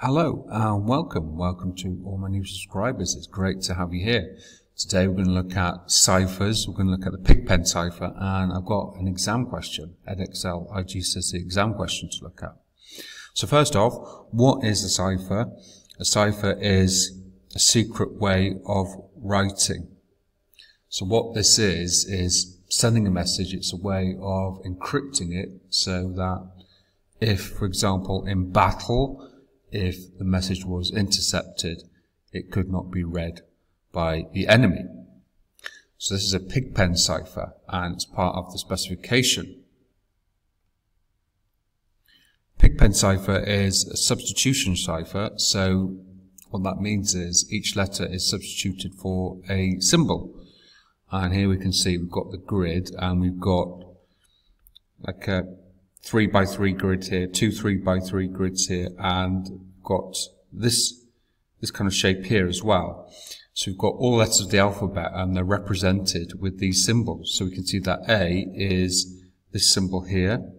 Hello and welcome to all my new subscribers. It's great to have you here. Today we're going to look at ciphers. We're going to look at the Pigpen Cipher, and I've got an exam question, Edexcel iGCSE exam question to look at. So first off, what is a cipher? A cipher is a secret way of writing. So what this is sending a message. It's a way of encrypting it so that if, for example, in battle, if the message was intercepted, it could not be read by the enemy. So this is a Pigpen cipher, and it's part of the specification. Pigpen cipher is a substitution cipher, so what that means is each letter is substituted for a symbol. And here we can see we've got the grid, and we've got like a 3x3 grid here, two 3x3 grids here, and got this kind of shape here as well. So we've got all letters of the alphabet, and they're represented with these symbols. So we can see that A is this symbol here,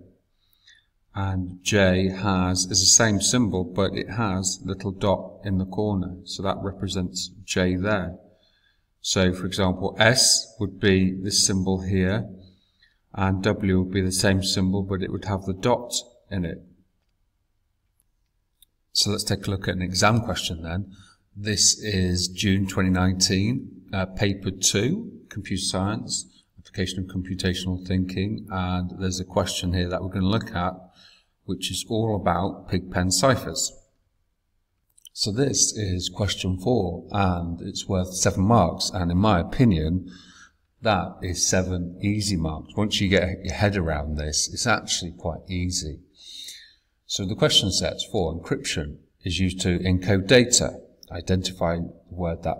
and J is the same symbol, but it has a little dot in the corner. So that represents J there. So for example, S would be this symbol here, and W would be the same symbol, but it would have the dot in it. So let's take a look at an exam question then. This is June 2019, paper 2, Computer Science, Application of Computational Thinking, and there's a question here that we're going to look at, which is all about Pigpen ciphers. So this is question 4, and it's worth 7 marks, and in my opinion, that is 7 easy marks. Once you get your head around this, it's actually quite easy. So the question sets for encryption is used to encode data. Identify the word that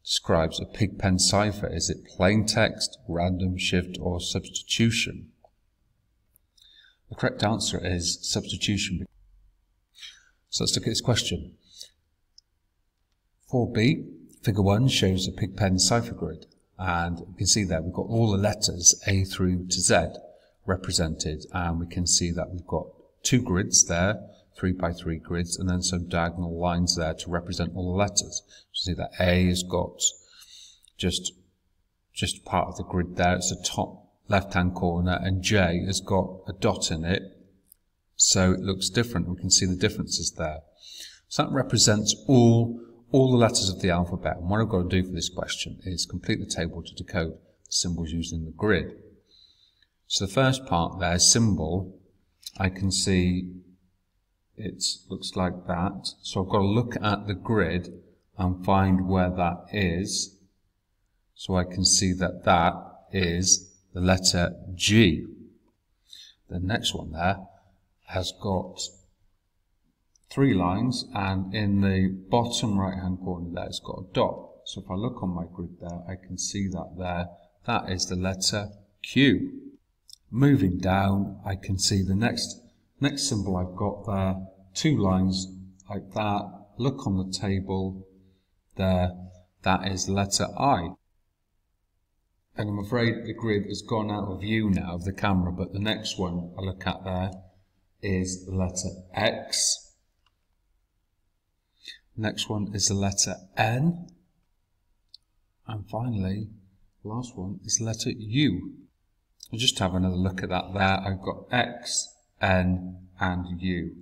describes a Pigpen cipher. Is it plain text, random, shift, or substitution? The correct answer is substitution. So let's look at this question. 4b, figure 1 shows a Pigpen cipher grid. And you can see there we've got all the letters A through to Z represented, and we can see that we've got 2 grids there, 3x3 grids, and then some diagonal lines there to represent all the letters. You see that A has got just part of the grid there, it's the top left-hand corner, and J has got a dot in it, so it looks different. We can see the differences there. So that represents all the letters of the alphabet, and what I've got to do for this question is complete the table to decode the symbols used in the grid. So the first part there, symbol, I can see it looks like that. So I've got to look at the grid and find where that is. So I can see that that is the letter G. The next one there has got 3 lines, and in the bottom right hand corner there it's got a dot. So if I look on my grid there, I can see that there, that is the letter Q. Moving down, I can see the next symbol I've got there, 2 lines like that. Look on the table there, that is the letter I. And I'm afraid the grid has gone out of view now of the camera, but the next one I look at there is the letter X. Next one is the letter N. And finally, the last one is the letter U. I'll just have another look at that there. I've got X, N, and U.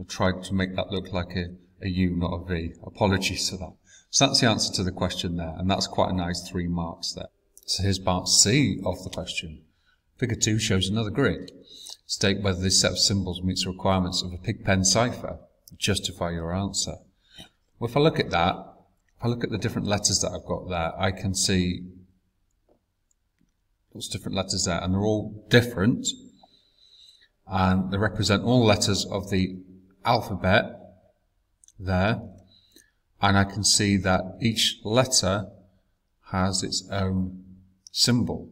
I tried to make that look like a U, not a V. Apologies for that. So that's the answer to the question there, and that's quite a nice 3 marks there. So here's part C of the question. Figure 2 shows another grid. State whether this set of symbols meets the requirements of a Pigpen cipher. Justify your answer. Well, if I look at that, if I look at the different letters that I've got there, I can see those different letters there, and they're all different, and they represent all letters of the alphabet there, and I can see that each letter has its own symbol.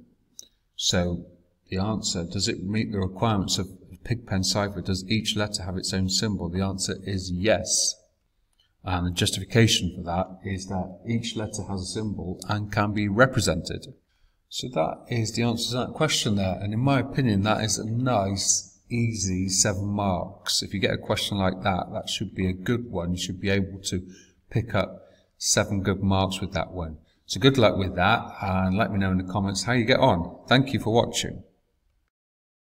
So the answer, does it meet the requirements of Pigpen cipher? Does each letter have its own symbol? The answer is yes. And the justification for that is that each letter has a symbol and can be represented. So that is the answer to that question there, and in my opinion that is a nice, easy 7 marks. If you get a question like that, that should be a good one. You should be able to pick up 7 good marks with that one. So good luck with that, and let me know in the comments how you get on. Thank you for watching.